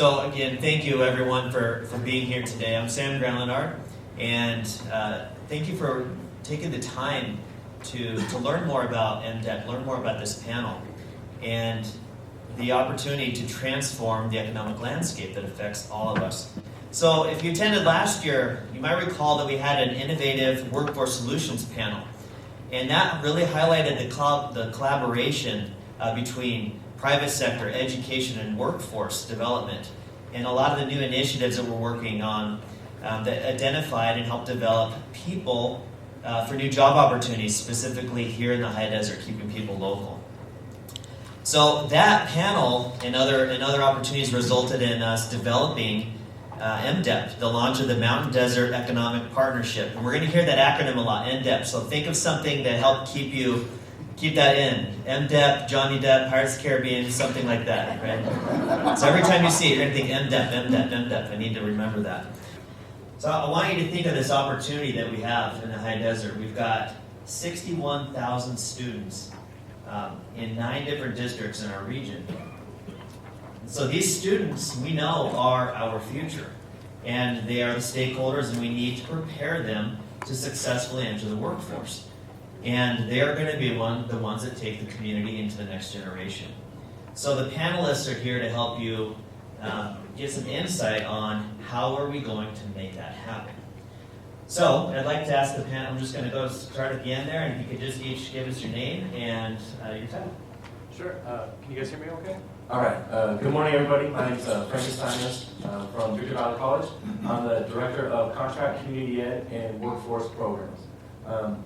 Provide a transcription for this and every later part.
So again, thank you everyone for being here today. I'm Sam Granlenard, and thank you for taking the time to learn more about MDEP, learn more about this panel, and the opportunity to transform the economic landscape that affects all of us. So if you attended last year, you might recall that we had an innovative workforce solutions panel, and that really highlighted the collaboration between private sector, education, and workforce development, and a lot of the new initiatives that we're working on that identified and helped develop people for new job opportunities, specifically here in the high desert, keeping people local. So that panel and other opportunities resulted in us developing MDEP, the launch of the Mountain Desert Economic Partnership. And we're going to hear that acronym a lot, MDEP. So think of something that helped keep that in. MDEP, Johnny Depp, Pirates of the Caribbean, something like that, right? So every time you see it, you're going to think MDEP, MDEP, MDEP. I need to remember that. So I want you to think of this opportunity that we have in the high desert. We've got 61,000 students in 9 different districts in our region. So these students, we know, are our future. And they are the stakeholders, and we need to prepare them to successfully enter the workforce. And they are going to be the ones that take the community into the next generation. So the panelists are here to help you get some insight on how are we going to make that happen. So I'd like to ask the panel, I'm just going to start at the end there, and if you could just each give us your name and your title. Sure. Can you guys hear me okay? All right. Good morning, everybody. My name is Francis Simons from Victor Valley College. I'm the Director of Contract Community Ed and Workforce Programs.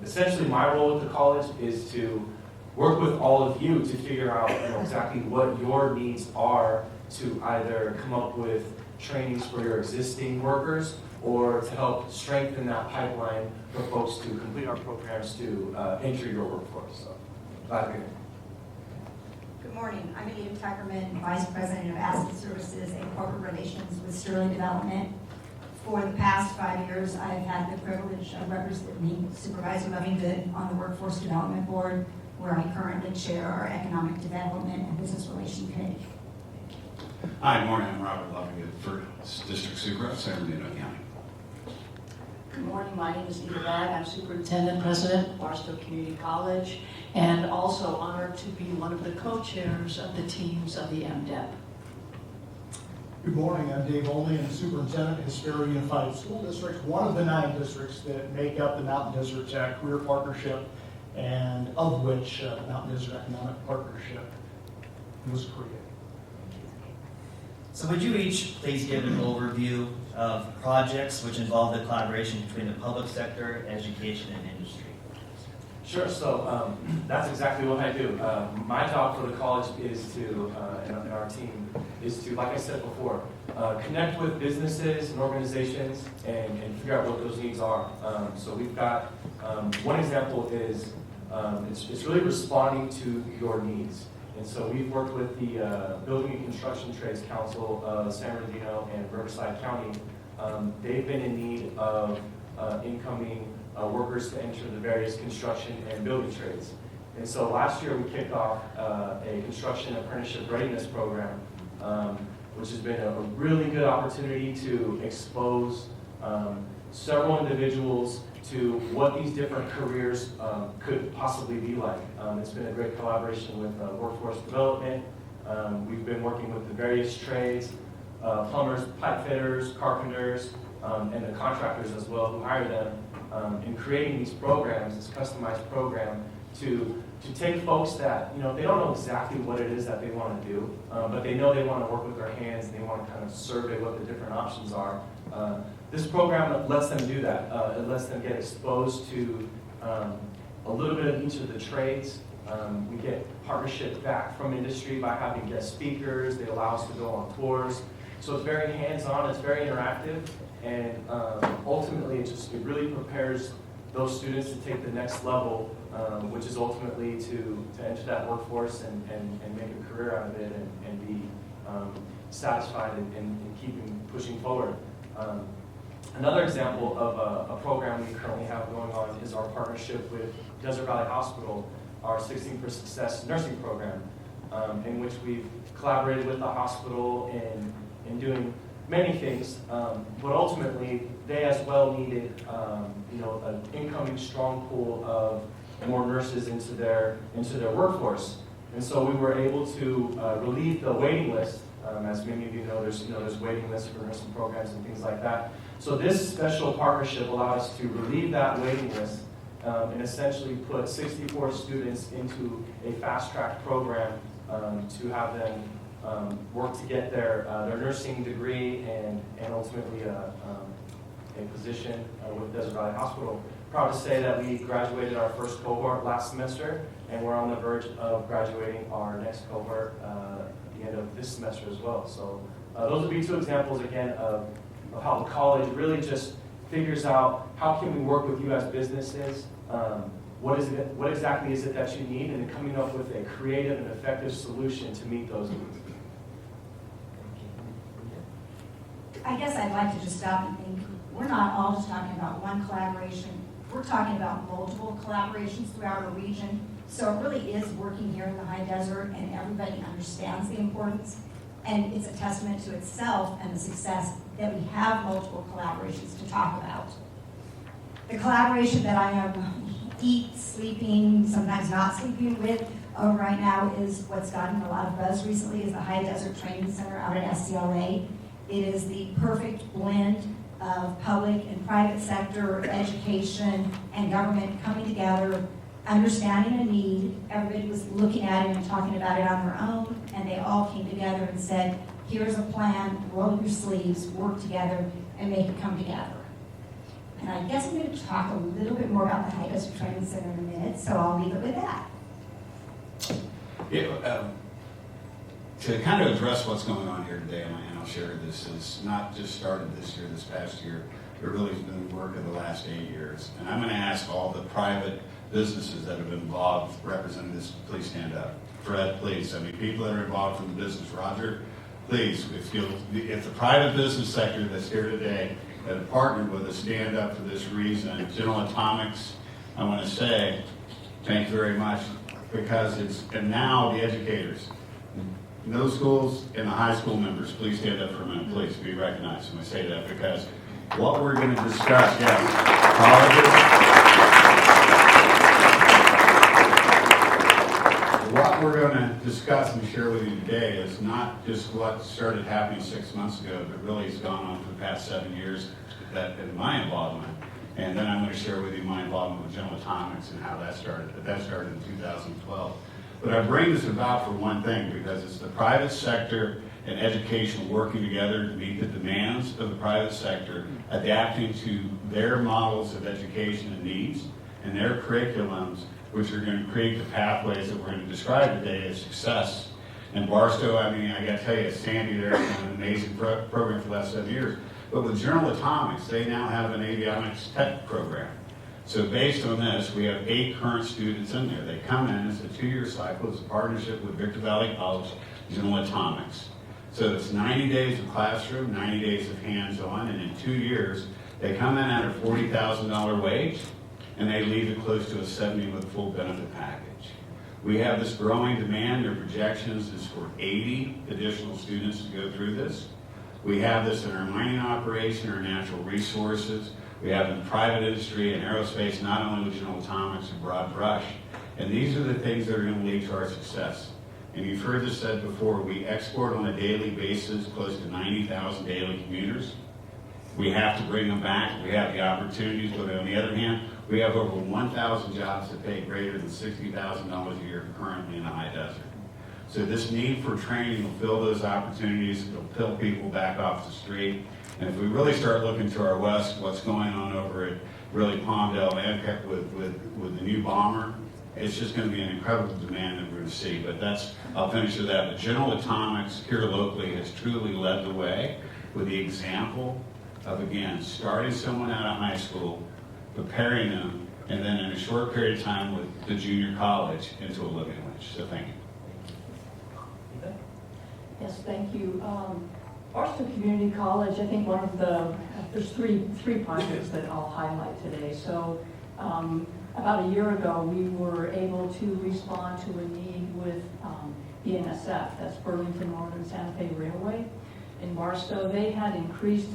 Essentially, my role at the college is to work with all of you to figure out exactly what your needs are to either come up with trainings for your existing workers or to help strengthen that pipeline for folks to complete our programs to enter your workforce. So, glad to be here. Good morning. I'm Anita Tuckerman, Vice President of Asset Services and Corporate Relations with Sterling Development. For the past 5 years, I've had the privilege of representing Supervisor Lovingood on the Workforce Development Board, where I currently chair our Economic Development and Business Relations Committee. Hi, good morning. I'm Robert Lovingood, for District Super of San Bernardino County. Good morning. My name is Eva Bagg. I'm Superintendent President of Barstow Community College, and also honored to be one of the co-chairs of the teams of the MDEP. Good morning, I'm Dave Olney, and Superintendent of Hesperia Unified School District, one of the 9 districts that make up the Mountain Desert Career Partnership, and of which the Mountain Desert Economic Partnership was created. So would you each please give an overview of projects which involve the collaboration between the public sector, education, and industry? Sure. So that's exactly what I do. My job for the college is to, and our team, is to, like I said before, connect with businesses and organizations and figure out what those needs are. So we've got, one example is, it's really responding to your needs. And so we've worked with the Building and Construction Trades Council of San Bernardino and Riverside County. They've been in need of incoming workers to enter the various construction and building trades. And so last year we kicked off a construction apprenticeship readiness program, which has been a really good opportunity to expose several individuals to what these different careers could possibly be like. It's been a great collaboration with workforce development. We've been working with the various trades, plumbers, pipe fitters, carpenters, and the contractors as well who hire them, in creating these programs, this customized program, to take folks that, they don't know exactly what it is that they want to do, but they know they want to work with their hands and they want to kind of survey what the different options are. This program lets them do that. It lets them get exposed to a little bit of each of the trades. We get partnership back from industry by having guest speakers. They allow us to go on tours. So it's very hands-on, it's very interactive, and ultimately it really prepares those students to take the next level, which is ultimately to enter that workforce and make a career out of it and be satisfied and keeping pushing forward. Another example of a program we currently have going on is our partnership with Desert Valley Hospital, our 16 for Success nursing program, in which we've collaborated with the hospital in in doing many things, but ultimately they as well needed an incoming strong pool of more nurses into their workforce. And so we were able to relieve the waiting list. As many of you know, there's waiting lists for nursing programs and things like that. So this special partnership allowed us to relieve that waiting list and essentially put 64 students into a fast-track program to have them work to get their nursing degree and ultimately a position with Desert Valley Hospital. Proud to say that we graduated our first cohort last semester, and we're on the verge of graduating our next cohort at the end of this semester as well. So those would be two examples, again, of how the college really just figures out how can we work with you as businesses, what exactly is it that you need, and then coming up with a creative and effective solution to meet those needs. I guess I'd like to just stop and think, we're not all just talking about one collaboration. We're talking about multiple collaborations throughout our region. So it really is working here in the high desert, and everybody understands the importance. And it's a testament to itself and the success that we have multiple collaborations to talk about. The collaboration that I am sleeping, sometimes not sleeping with right now is what's gotten a lot of buzz recently, is the High Desert Training Center out at SCLA. It is the perfect blend of public and private sector, education, and government coming together, understanding a need. Everybody was looking at it and talking about it on their own, and they all came together and said, here's a plan, roll up your sleeves, work together, and make it come together. And I guess I'm going to talk a little bit more about the High Desert Training Center in a minute, so I'll leave it with that. Yeah, to kind of address what's going on here today, and I'll share this, is not just started this year, this past year, it really has been the work of the last 8 years. And I'm going to ask all the private businesses that have been involved, representatives, please stand up. Fred, please. I mean, people that are involved from the business. Roger, please. If the private business sector that's here today that have partnered with us, stand up for this reason. General Atomics, I want to say thank you very much, because and now the educators. Middle schools and the high school members, please stand up for a minute, please, be recognized when I say that, because what we're going to discuss, what we're going to discuss and share with you today is not just what started happening 6 months ago, but really has gone on for the past 7 years that in my involvement. And then I'm going to share with you my involvement with General Atomics and how that started. But that started in 2012. But I bring this about for one thing, because it's the private sector and education working together to meet the demands of the private sector, adapting to their models of education and needs and their curriculums, which are going to create the pathways that we're going to describe today as success. And Barstow, I mean, I got to tell you, Sandy there has done an amazing program for the last 7 years. But with General Atomics, they now have an avionics tech program. So based on this, we have 8 current students in there. They come in, it's a 2-year cycle, it's a partnership with Victor Valley College, General Atomics. So it's 90 days of classroom, 90 days of hands-on, and in 2 years, they come in at a $40,000 wage, and they leave it close to a 70 with full benefit package. We have this growing demand. Their projections is for 80 additional students to go through this. We have this in our mining operation, our natural resources. We have in private industry and aerospace, not only with General Atomics and Broad Brush. And these are the things that are going to lead to our success. And you've heard this said before, we export on a daily basis close to 90,000 daily commuters. We have to bring them back. We have the opportunities, but on the other hand, we have over 1,000 jobs that pay greater than $60,000 a year currently in the high desert. So this need for training will fill those opportunities. It'll pull people back off the street. And if we really start looking to our west, what's going on over at really Palmdale and with the new bomber, it's just going to be an incredible demand that we're going to see. But I'll finish with that. But General Atomics here locally has truly led the way with the example of, again, starting someone out of high school, preparing them, and then in a short period of time with the junior college into a living wage. So thank you. Yes, thank you. Barstow Community College, I think there's three projects that I'll highlight today. So about a year ago, we were able to respond to a need with BNSF, that's Burlington Northern Santa Fe Railway. in Barstow, they had increased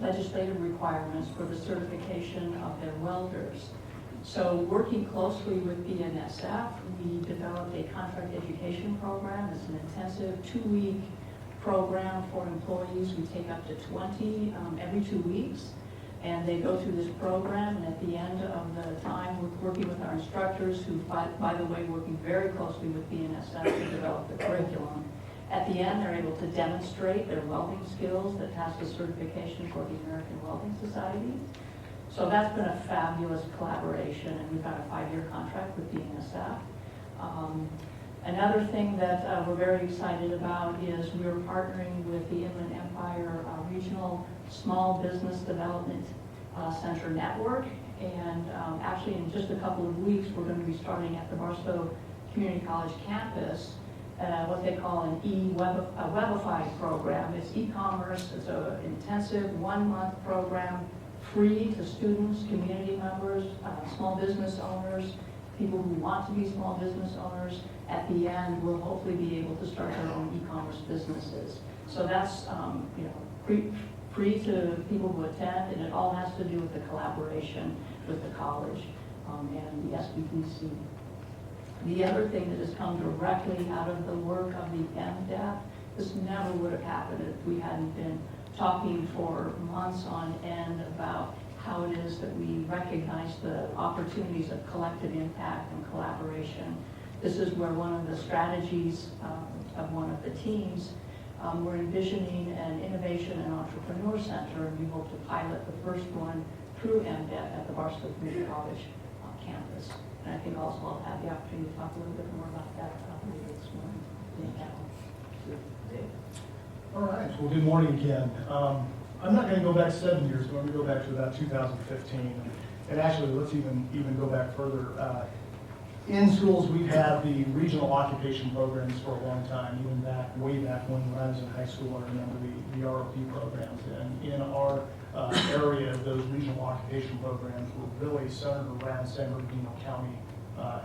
legislative requirements for the certification of their welders. So working closely with BNSF, we developed a contract education program. It's an intensive 2-week program for employees. We take up to 20 every 2 weeks. And they go through this program, and at the end of the time, we're working with our instructors, who, by the way, working very closely with BNSF to develop the curriculum. At the end, they're able to demonstrate their welding skills that pass the certification for the American Welding Society. So that's been a fabulous collaboration, and we've got a 5-year contract with BNSF. Another thing that we're very excited about is we're partnering with the Inland Empire Regional Small Business Development Center Network. And actually in just a couple of weeks, we're going to be starting at the Barstow Community College campus what they call an Webify program. It's e-commerce. It's an intensive 1-month program, free to students, community members, small business owners, people who want to be small business owners. At the end, will hopefully be able to start their own e-commerce businesses. So that's free to people who attend, and it all has to do with the collaboration with the college and the SBDC. The other thing that has come directly out of the work of the MDEP, this never would have happened if we hadn't been talking for months on end about how it is that we recognize the opportunities of collective impact and collaboration. This is where one of the strategies of one of the teams, we're envisioning an innovation and entrepreneur center, and we hope to pilot the first one through MDEP at the Barstow Community College campus. And I think also I'll have the opportunity to talk a little bit more about that later this morning. All right, well, good morning again. I'm not going to go back 7 years, but I'm going to go back to about 2015. And actually, let's even go back further. In schools, we've had the regional occupation programs for a long time, even way back when I was in high school. I remember the ROP programs. And in our area, those regional occupation programs were really centered around San Bernardino County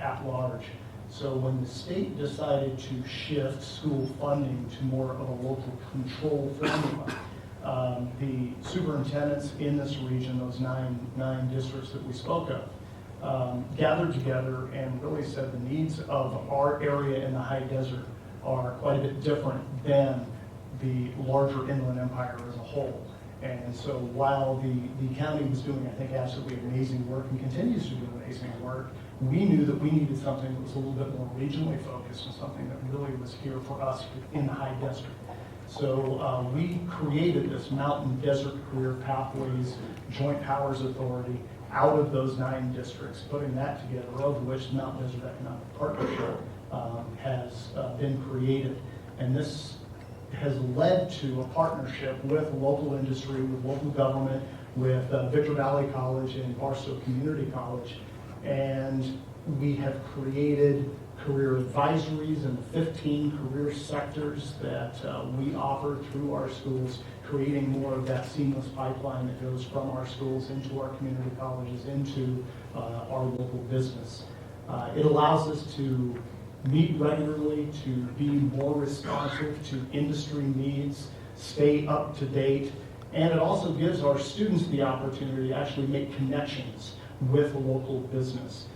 at large. So when the state decided to shift school funding to more of a local control formula, the superintendents in this region, those nine districts that we spoke of, gathered together and really said the needs of our area in the high desert are quite a bit different than the larger Inland Empire as a whole. And so while the county was doing, I think, absolutely amazing work and continues to do amazing work, we knew that we needed something that was a little bit more regionally focused and something that really was here for us in the high desert. So we created this Mountain Desert Career Pathways Joint Powers Authority out of those 9 districts, putting that together, of which the Mountain Desert Economic Partnership has been created. And this has led to a partnership with local industry, with local government, with Victor Valley College and Barstow Community College. And we have created career advisories in the 15 career sectors that we offer through our schools, creating more of that seamless pipeline that goes from our schools into our community colleges, into our local business. It allows us to meet regularly, to be more responsive to industry needs, stay up to date, and it also gives our students the opportunity to actually make connections with local business.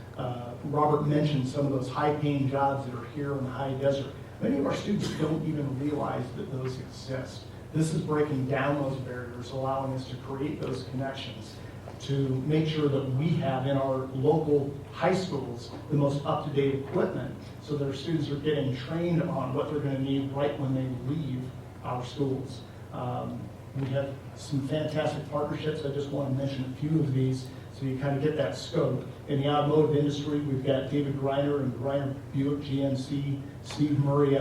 Robert mentioned some of those high-paying jobs that are here in the high desert. Many of our students don't even realize that those exist. This is breaking down those barriers, allowing us to create those connections, to make sure that we have in our local high schools the most up-to-date equipment so that our students are getting trained on what they're going to need right when they leave our schools. We have some fantastic partnerships. I just want to mention a few of these so you kind of get that scope. In the automotive industry, we've got David Greiner and Greiner Buick GMC, Steve Murray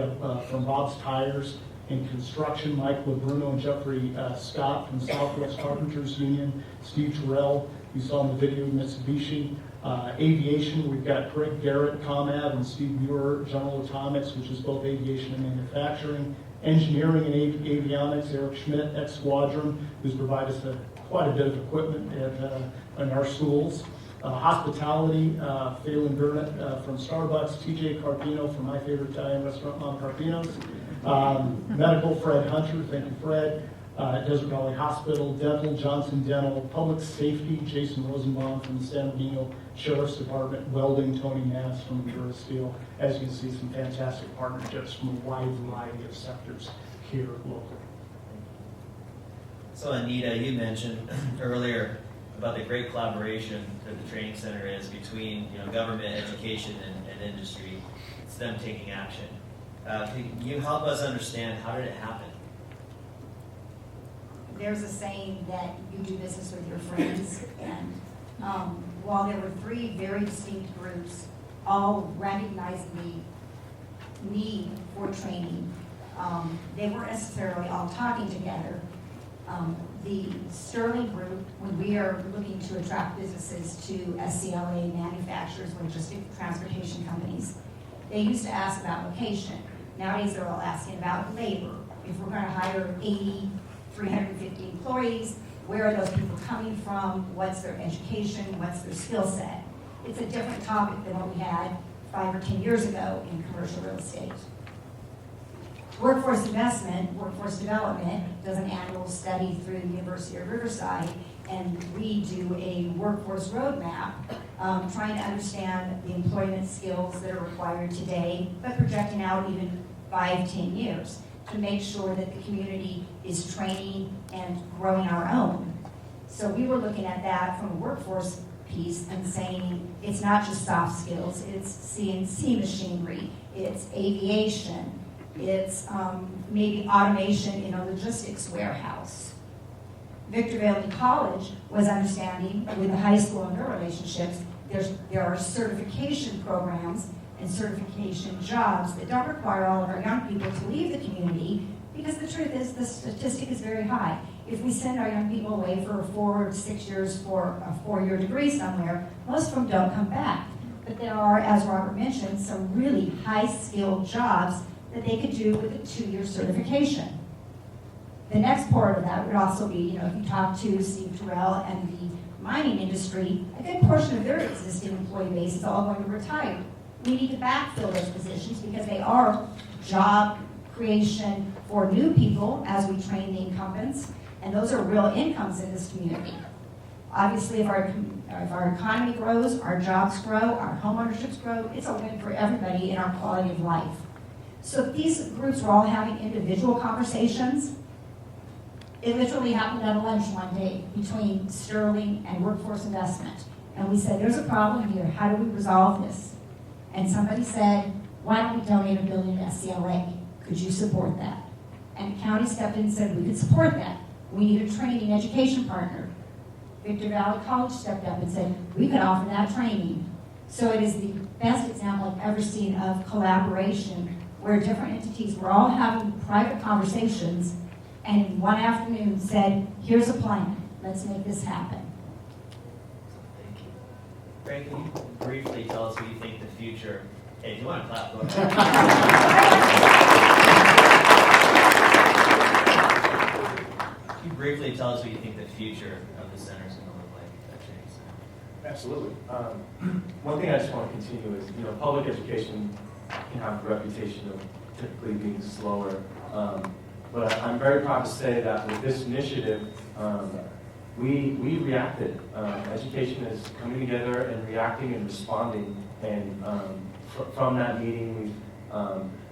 from Bob's Tires. In construction, Mike LeBruno and Jeffrey Scott from Southwest Carpenters Union, Steve Terrell, you saw in the video, Mitsubishi. Aviation, we've got Greg Garrett, ComAv, and Steve Muir, General Atomics, which is both aviation and manufacturing. Engineering and avionics, Eric Schmidt, X-Squadron, who's provided us quite a bit of equipment in our schools. Hospitality, Phelan Burnett from Starbucks, TJ Carpino from my favorite Italian restaurant, Mom Carpino's. Medical, Fred Hunter, thank you, Fred. Desert Valley Hospital, Dental, Johnson Dental, Public Safety, Jason Rosenbaum from the San Bernardino Sheriff's Department, Welding, Tony Nass from Bureau of Steel. As you can see, some fantastic partnerships from a wide variety of sectors here locally. So Anita, you mentioned earlier about the great collaboration that the training center is between government, education, and industry. It's them taking action. Can you help us understand how did it happen? There's a saying that you do business with your friends, and while there were three very distinct groups, all recognizing the need for training, they weren't necessarily all talking together. The Sterling Group, when we are looking to attract businesses to SCLA manufacturers, logistic transportation companies, they used to ask about location. Nowadays, they're all asking about labor. If we're going to hire 80, 350 employees, where are those people coming from? What's their education? What's their skill set? It's a different topic than what we had 5 or 10 years ago in commercial real estate. Workforce investment, workforce development does an annual study through the University of Riverside, and we do a workforce roadmap trying to understand the employment skills that are required today, but projecting out even 5, 10 years to make sure that the community is training and growing our own. So we were looking at that from a workforce piece and saying it's not just soft skills, it's CNC machinery, it's aviation, it's maybe automation in a logistics warehouse. Victor Valley College was understanding with the high school and their relationships, there are certification programs and certification jobs that don't require all of our young people to leave the community, because the truth is the statistic is very high. If we send our young people away for 4 or 6 years for a 4-year degree somewhere, most of them don't come back. But there are, as Robert mentioned, some really high-skilled jobs that they could do with a 2-year certification. The next part of that would also be, if you talk to Steve Terrell and the mining industry, a good portion of their existing employee base is all going to retire. We need to backfill those positions because they are job creation for new people as we train the incumbents, and those are real incomes in this community. Obviously, if our economy grows, our jobs grow, our home ownerships grow, it's a win for everybody in our quality of life. So these groups were all having individual conversations. It literally happened at a lunch one day between Sterling and Workforce Investment. And we said, there's a problem here. How do we resolve this? And somebody said, why don't we donate $1 billion to SCLA? Could you support that? And the county stepped in and said, we could support that. We need a training education partner. Victor Valley College stepped up and said, we could offer that training. So it is the best example I've ever seen of collaboration where different entities were all having private conversations and in one afternoon said, here's a plan, let's make this happen. Thank you. Frank, can you briefly tell us what you think the future, hey, if you want to clap, go ahead. Can you briefly tell us what you think the future of the center is going to look like at Training Center? Absolutely. One thing I just want to continue is, public education can have a reputation of typically being slower. But I'm very proud to say that with this initiative, we reacted. Education is coming together and reacting and responding. And from that meeting, we've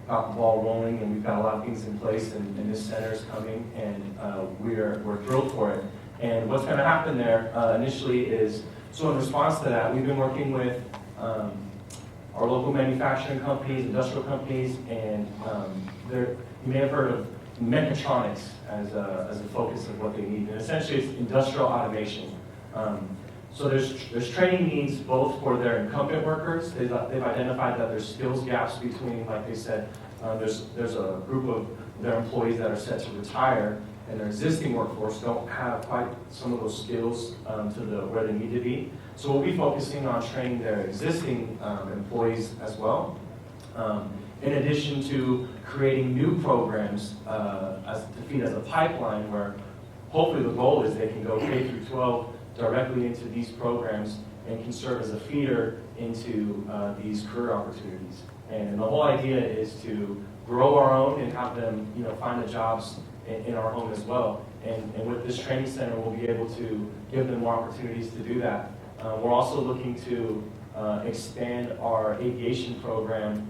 got the ball rolling, and we've got a lot of things in place. And this center is coming, and we're thrilled for it. And what's going to happen there initially is, so in response to that, we've been working with our local manufacturing companies, industrial companies, and you may have heard of mechatronics as a focus of what they need. And essentially it's industrial automation. So there's training needs both for their incumbent workers. They've identified that there's skills gaps between, like they said, there's a group of their employees that are set to retire, and their existing workforce don't have quite some of those skills to where they need to be. So we'll be focusing on training their existing employees as well. In addition to creating new programs to feed as a pipeline where hopefully the goal is they can go K through 12 directly into these programs and can serve as a feeder into these career opportunities. And the whole idea is to grow our own and have them, find the jobs in our home as well. And with this training center, we'll be able to give them more opportunities to do that. We're also looking to expand our aviation program,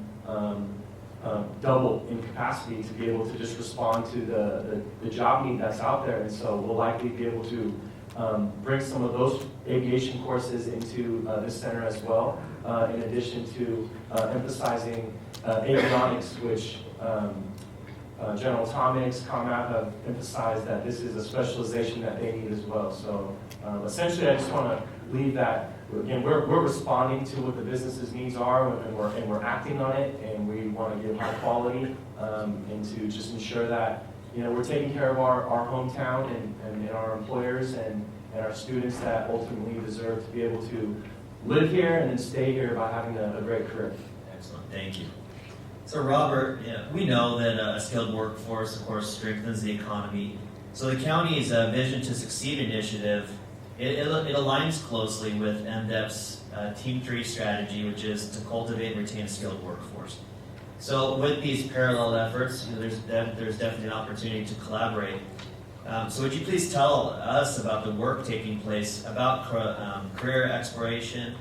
double in capacity to be able to just respond to the job need that's out there. And so we'll likely be able to bring some of those aviation courses into this center as well, in addition to emphasizing avionics, which General Atomics, ComAv have emphasized that this is a specialization that they need as well. So essentially, I just want to leave that, again, we're responding to what the business's needs are, and we're acting on it, and we want to give high quality, and to just ensure that, we're taking care of our hometown and our employers and our students that ultimately deserve to be able to live here and then stay here by having a great career. Excellent, thank you. So Robert, we know that a skilled workforce, of course, strengthens the economy. So the county's Vision to Succeed initiative, it aligns closely with MDEP's Team 3 strategy, which is to cultivate and retain a skilled workforce. So with these parallel efforts, there's definitely an opportunity to collaborate. So would you please tell us about the work taking place, about career exploration,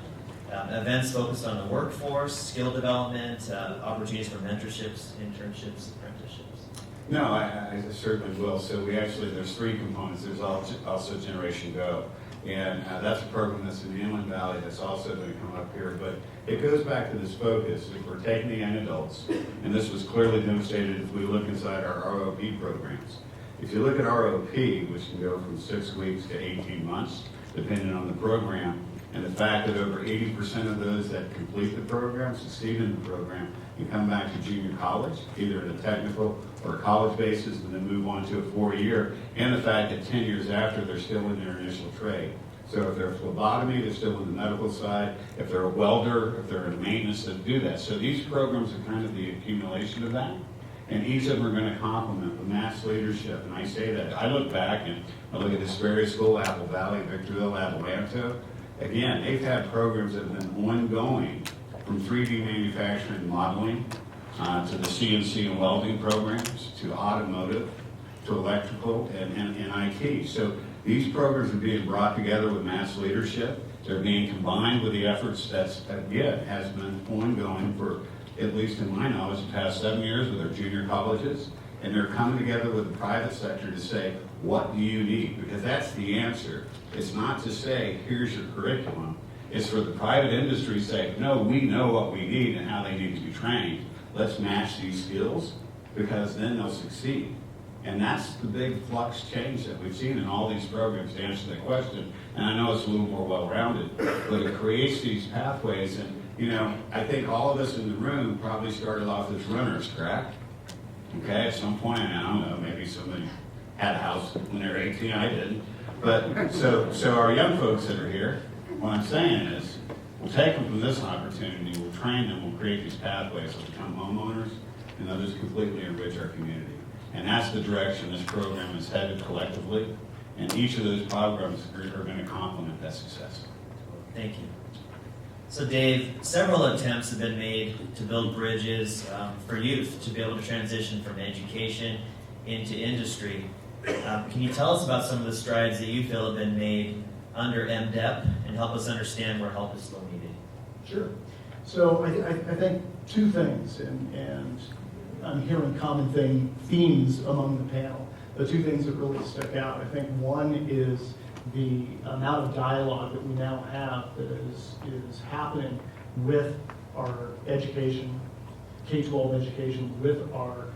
events focused on the workforce, skill development, opportunities for mentorships, internships, apprenticeships? No, I certainly will. So there's three components. There's also Generation Go. And that's a program that's in the Inland Valley that's also going to come up here. But it goes back to this focus. If we're taking the young adults, and this was clearly demonstrated if we look inside our ROP programs. If you look at ROP, which can go from 6 weeks to 18 months, depending on the program, and the fact that over 80% of those that complete the program, succeed in the program, and come back to junior college, either at a technical or a college basis, and then move on to a 4-year, and the fact that 10 years after, they're still in their initial trade. So if they're a phlebotomy, they're still in the medical side. If they're a welder, if they're in maintenance, they do that. So these programs are kind of the accumulation of that. And each of them are going to complement the mass leadership. And I say that. I look back and I look at Hesperia School, Apple Valley, Victorville, Adelanto. Again, they've had programs that have been ongoing from 3D manufacturing modeling to the CNC and welding programs to automotive to electrical and IT. So these programs are being brought together with mass leadership. They're being combined with the efforts that's, again, has been ongoing for, at least in my knowledge, the past 7 years with our junior colleges. And they're coming together with the private sector to say, what do you need? Because that's the answer. It's not to say, here's your curriculum. It's for the private industry to say, no, we know what we need and how they need to be trained. Let's match these skills, because then they'll succeed. And that's the big flux change that we've seen in all these programs, to answer that question. And I know it's a little more well-rounded, but it creates these pathways. And, I think all of us in the room probably started off as runners, correct? Okay, at some point, I don't know, maybe somebody had a house when they were 18, I didn't. But so our young folks that are here, what I'm saying is, we'll take them from this opportunity, we'll train them, we'll create these pathways to become homeowners, and they'll just completely enrich our community. And that's the direction this program is headed collectively, and each of those programs are going to complement that success. Thank you. So Dave, several attempts have been made to build bridges for youth to be able to transition from education into industry. Can you tell us about some of the strides that you feel have been made under MDEP and help us understand where help is still needed? Sure. So I think two things, and I'm hearing common themes among the panel. The two things that really stick out, I think one is the amount of dialogue that we now have that is happening with our education, K-12 education, with our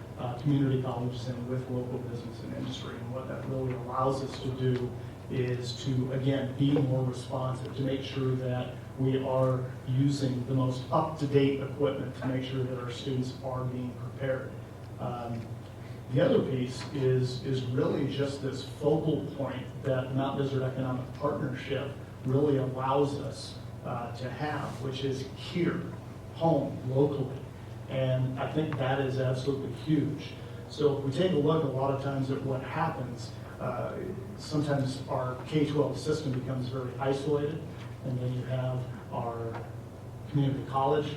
community colleges and with local business and industry. And what that really allows us to do is to, again, be more responsive, to make sure that we are using the most up-to-date equipment to make sure that our students are being prepared. The other piece is really just this focal point that Mount Desert Economic Partnership really allows us to have, which is here, home, locally. And I think that is absolutely huge. So if we take a look a lot of times at what happens, sometimes our K-12 system becomes very isolated, and then you have our community college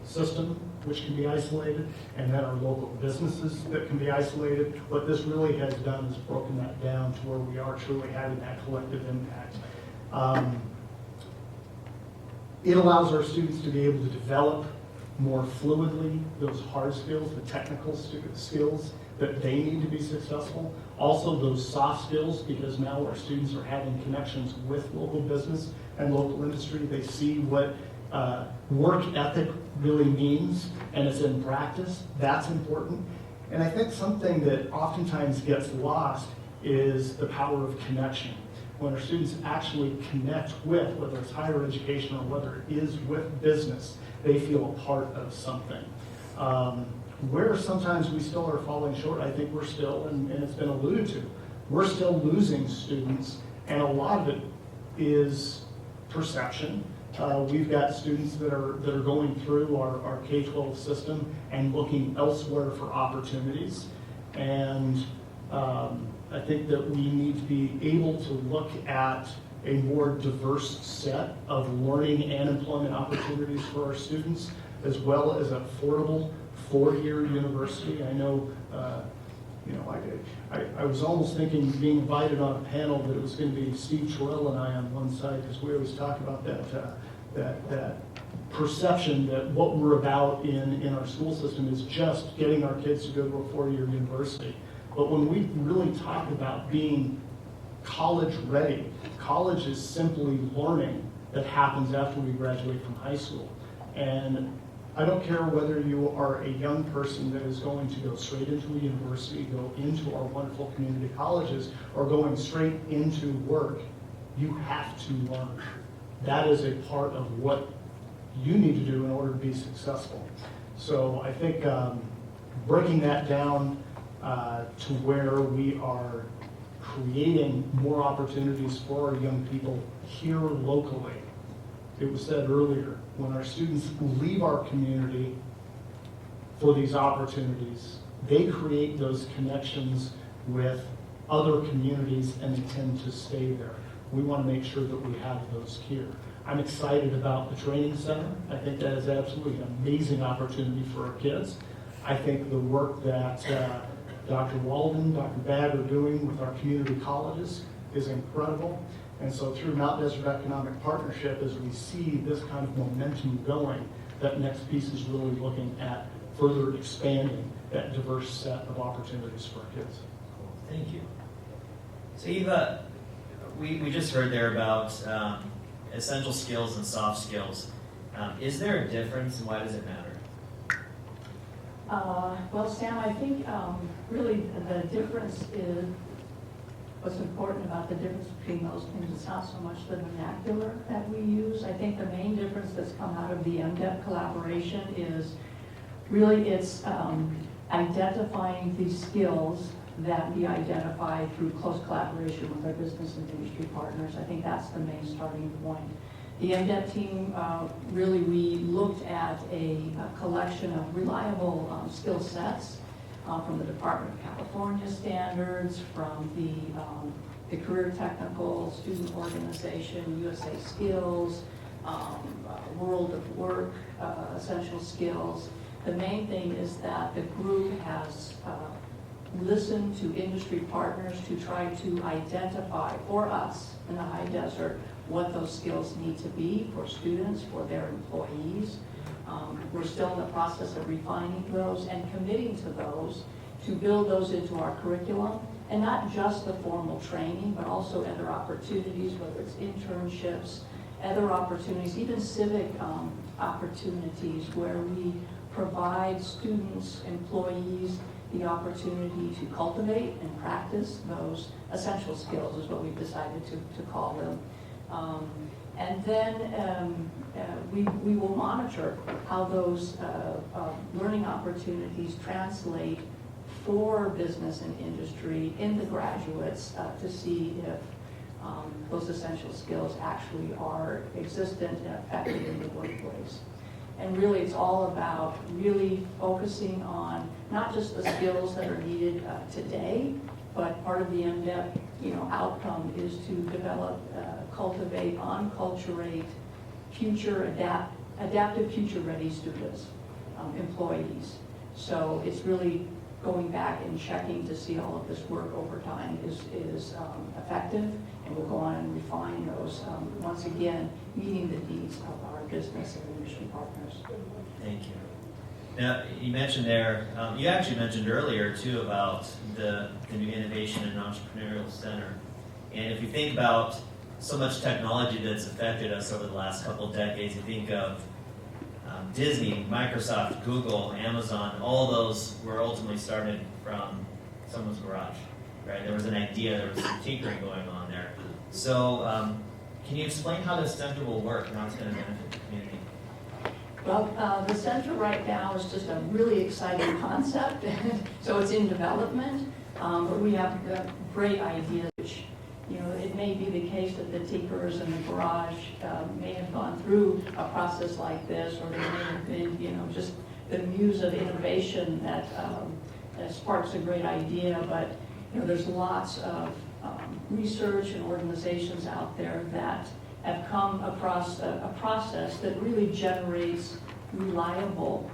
system, which can be isolated, and then our local businesses that can be isolated. What this really has done is broken that down to where we are truly having that collective impact. It allows our students to be able to develop more fluidly those hard skills, the technical skills that they need to be successful. Also those soft skills, because now our students are having connections with local business and local industry. They see what work ethic really means, and it's in practice. That's important. And I think something that oftentimes gets lost is the power of connection. When our students actually connect with, whether it's higher education or whether it is with business, they feel a part of something. Where sometimes we still are falling short, I think we're still, and it's been alluded to, we're still losing students, and a lot of it is perception. We've got students that are going through our K-12 system and looking elsewhere for opportunities. And I think that we need to be able to look at a more diverse set of learning and employment opportunities for our students, as well as affordable four-year university. I know, I was almost thinking being invited on a panel that it was going to be Steve Terrell and I on one side, because we always talk about that perception that what we're about in our school system is just getting our kids to go to a four-year university. But when we really talk about being college ready, college is simply learning that happens after we graduate from high school. And I don't care whether you are a young person that is going to go straight into a university, go into our wonderful community colleges, or going straight into work, you have to learn. That is a part of what you need to do in order to be successful. So I think breaking that down to where we are creating more opportunities for our young people here locally. It was said earlier, when our students leave our community for these opportunities, they create those connections with other communities and they tend to stay there. We want to make sure that we have those here. I'm excited about the training center. I think that is absolutely an amazing opportunity for our kids. I think the work that Dr. Walden, Dr. Babb are doing with our community colleges is incredible. And so through Mount Desert Economic Partnership, as we see this kind of momentum going, that next piece is really looking at further expanding that diverse set of opportunities for our kids. Cool. Thank you. So Eva, we just heard there about essential skills and soft skills. Is there a difference, and why does it matter? Well, Sam, I think really the difference is, what's important about the difference between those things is not so much the vernacular that we use. I think the main difference that's come out of the MDEP collaboration is really it's identifying these skills that we identify through close collaboration with our business and industry partners. I think that's the main starting point. The MDEP team, really we looked at a collection of reliable skill sets from the Department of California standards, from the Career Technical Student Organization, USA Skills, World of Work, Essential Skills. The main thing is that the group has listened to industry partners to try to identify for us in the high desert what those skills need to be for students, for their employees. We're still in the process of refining those and committing to those, to build those into our curriculum, and not just the formal training, but also other opportunities, whether it's internships, other opportunities, even civic opportunities where we provide students, employees, the opportunity to cultivate and practice those essential skills is what we've decided to call them. And then we will monitor how those learning opportunities translate for business and industry in the graduates to see if those essential skills actually are existent and effective in the workplace. And really it's all about really focusing on not just the skills that are needed today, but part of the MDEP outcome is to develop, cultivate, enculturate adaptive future-ready students. employees. So it's really going back and checking to see all of this work over time is effective, and we'll go on and refine those, once again, meeting the needs of our business and industry partners. Thank you. Now, you mentioned there, you actually mentioned earlier too about the new Innovation and Entrepreneurial Center. And if you think about so much technology that's affected us over the last couple of decades, you think of Disney, Microsoft, Google, Amazon, all those were ultimately started from someone's garage, right? There was an idea, there was some tinkering going on there. So can you explain how this center will work and how it's going to benefit the community? Well, the center right now is just a really exciting concept, so it's in development, but we have great ideas. It may be the case that the tinkerers in the garage may have gone through a process like this, or they may have been, just the muse of innovation that sparks a great idea. But there's lots of research and organizations out there that have come across a process that really generates reliable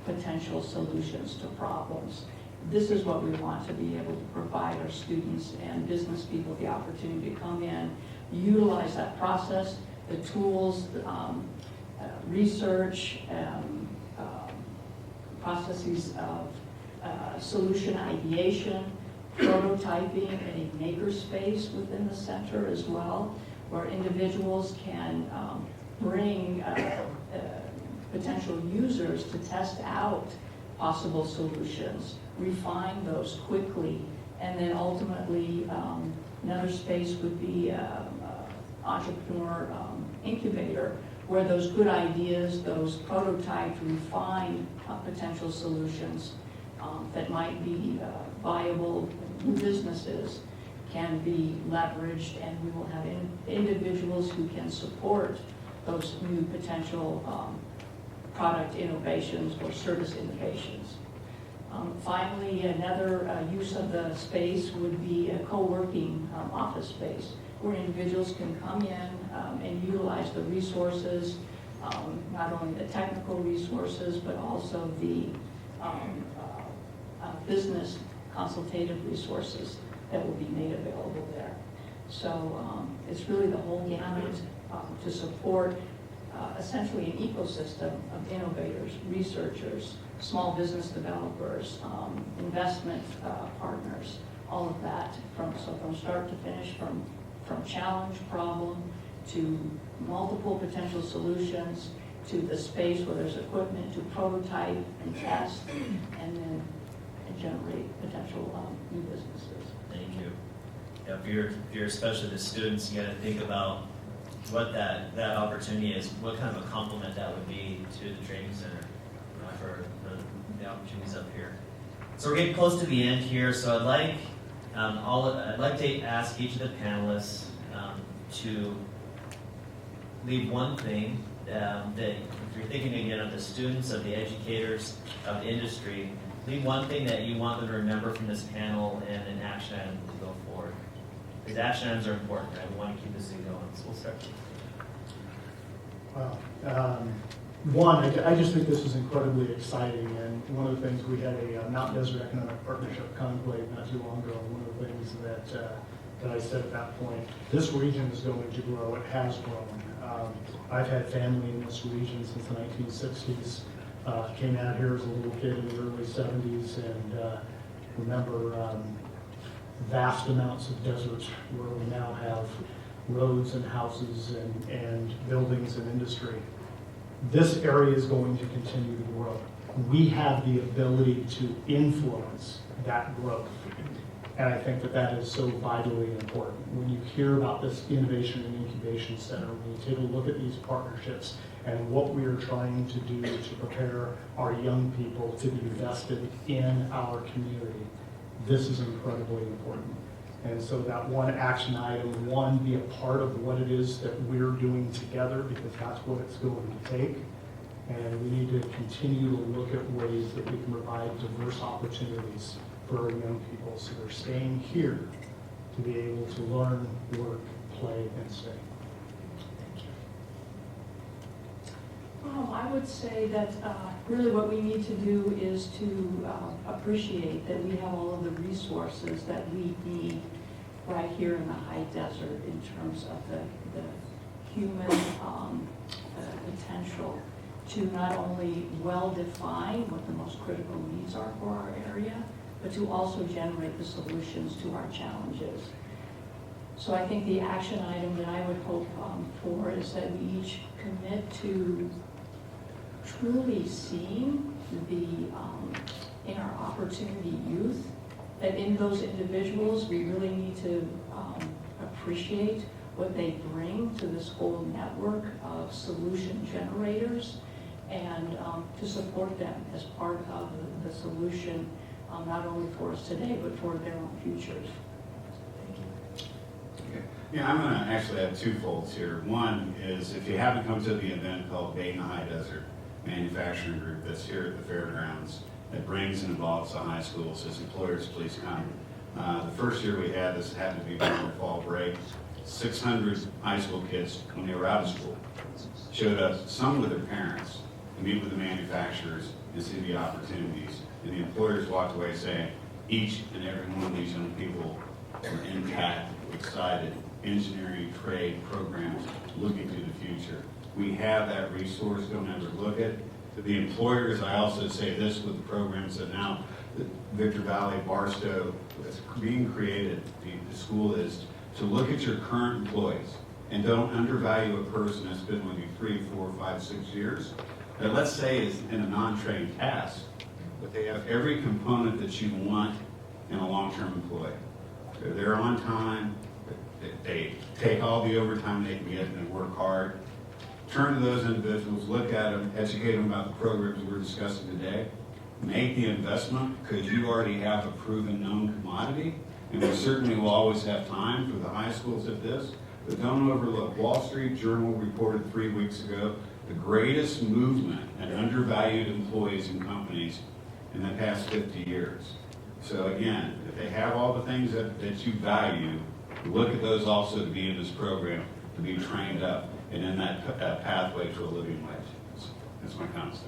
potential solutions to problems. This is what we want to be able to provide our students and business people the opportunity to come in, utilize that process, the tools, research, processes of solution ideation, prototyping, and a makerspace within the center as well, where individuals can bring potential users to test out possible solutions, refine those quickly, and then ultimately another space would be entrepreneur incubator, where those good ideas, those prototyped, refined potential solutions that might be viable new businesses can be leveraged, and we will have individuals who can support those new potential product innovations or service innovations. Finally, another use of the space would be a co-working office space where individuals can come in and utilize the resources, not only the technical resources, but also the business consultative resources that will be made available there. So it's really the whole gamut to support essentially an ecosystem of innovators, researchers, small business developers, investment partners, all of that from start to finish, from challenge, problem, to multiple potential solutions, to the space where there's equipment to prototype and test, and then generate potential new businesses. Thank you. Yeah, if you're especially the students, you got to think about what that opportunity is, what kind of a complement that would be to the training center for the opportunities up here. So we're getting close to the end here, so I'd like to ask each of the panelists to leave one thing that if you're thinking again of the students, of the educators, of the industry, leave one thing that you want them to remember from this panel and an action item to go forward. Because action items are important, right? We want to keep this thing going. So we'll start. Well, one, I just think this is incredibly exciting, and one of the things we had a Mountain Desert Economic Partnership conclave not too long ago. One of the things that I said at that point, this region is going to grow. It has grown. I've had family in this region since the 1960s. Came out here as a little kid in the early 70s, and remember vast amounts of desert where we now have roads and houses and buildings and industry. This area is going to continue to grow. We have the ability to influence that growth. And I think that is so vitally important. When you hear about this Innovation and Incubation Center, when you take a look at these partnerships and what we are trying to do to prepare our young people to be vested in our community, this is incredibly important. And so that one action item, one, be a part of what it is that we're doing together, because that's what it's going to take. And we need to continue to look at ways that we can provide diverse opportunities for our young people so they're staying here to be able to learn, work, play, and stay. I I would say that really what we need to do is to appreciate that we have all of the resources that we need right here in the high desert in terms of the human potential to not only well define what the most critical needs are for our area, but to also generate the solutions to our challenges. So I think the action item that I would hope for is that we each commit to truly seeing in our opportunity youth, that in those individuals, we really need to appreciate what they bring to this whole network of solution generators, and to support them as part of the solution, not only for us today, but for their own futures. Thank you. Okay. Yeah, I'm going to actually have two folds here. One is if you haven't come to the event called Bay in the High Desert Manufacturing Group that's here at the fairgrounds that brings and involves the high schools, as employers, please come. The first year we had this happened to be during the fall break. 600 high school kids, when they were out of school, showed up, some with their parents, to meet with the manufacturers and see the opportunities. And the employers walked away saying, each and every one of these young people are intact, excited, engineering, trade, programs, looking to the future. We have that resource, don't overlook it. To the employers, I also say this with the programs that now Victor Valley, Barstow, is being created, the school is, to look at your current employees and don't undervalue a person that's been with you 3, 4, 5, 6 years. That let's say is in a non-trained task, but they have every component that you want in a long-term employee. They're there on time, they take all the overtime they can get and they work hard. Turn to those individuals, look at them, educate them about the programs we're discussing today. Make the investment because you already have a proven known commodity. And we certainly will always have time for the high schools at this. But don't overlook, Wall Street Journal reported 3 weeks ago, the greatest movement in undervalued employees and companies in the past 50 years. So again, if they have all the things that you value, look at those also to be in this program, to be trained up, and in that pathway to a living wage. That's my comment.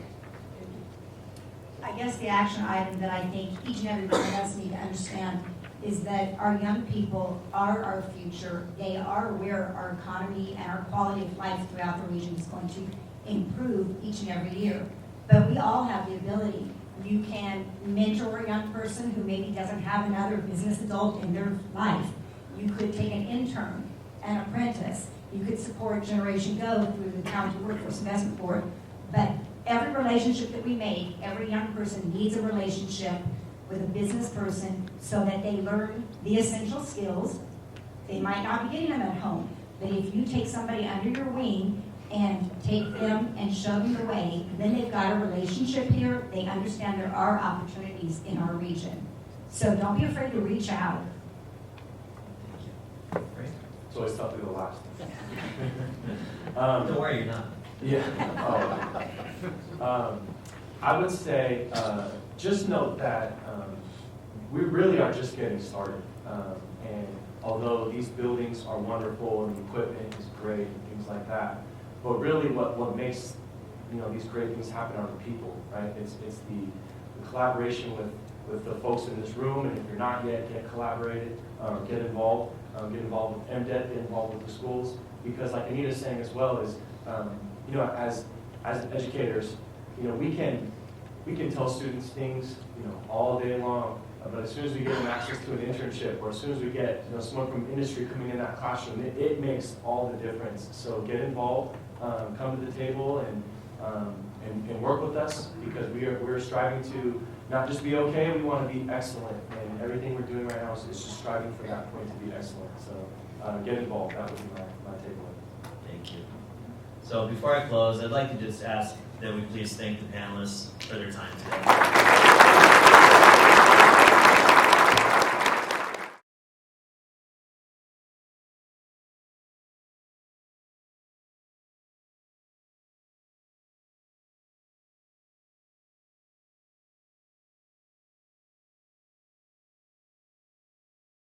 I guess the action item that I think each and every one of us need to understand is that our young people are our future. They are where our economy and our quality of life throughout the region is going to improve each and every year. But we all have the ability. You can mentor a young person who maybe doesn't have another business adult in their life. You could take an intern, an apprentice. You could support Generation Go through the County Workforce Investment Board. But every relationship that we make, every young person needs a relationship with a business person so that they learn the essential skills. They might not be getting them at home, but if you take somebody under your wing and take them and show them the way, then they've got a relationship here. They understand there are opportunities in our region. So don't be afraid to reach out. Great. It's always tough to go last. Don't worry, you're not. Yeah. I would say, just note that we really are just getting started. And although these buildings are wonderful and the equipment is great and things like that, but really what makes these great things happen are the people, right? It's the collaboration with the folks in this room, and if you're not yet, get involved. Get involved with MDEP, get involved with the schools, because like Anita's saying as well is, as educators, we can tell students things, all day long, but as soon as we give them access to an internship, or as soon as we get, someone from industry coming in that classroom, it makes all the difference. So get involved, come to the table, and work with us, because we're striving to not just be okay, we want to be excellent, and everything we're doing right now is just striving for that point to be excellent. So get involved. That would be my takeaway. Thank you. So before I close, I'd like to just ask that we please thank the panelists for their time today.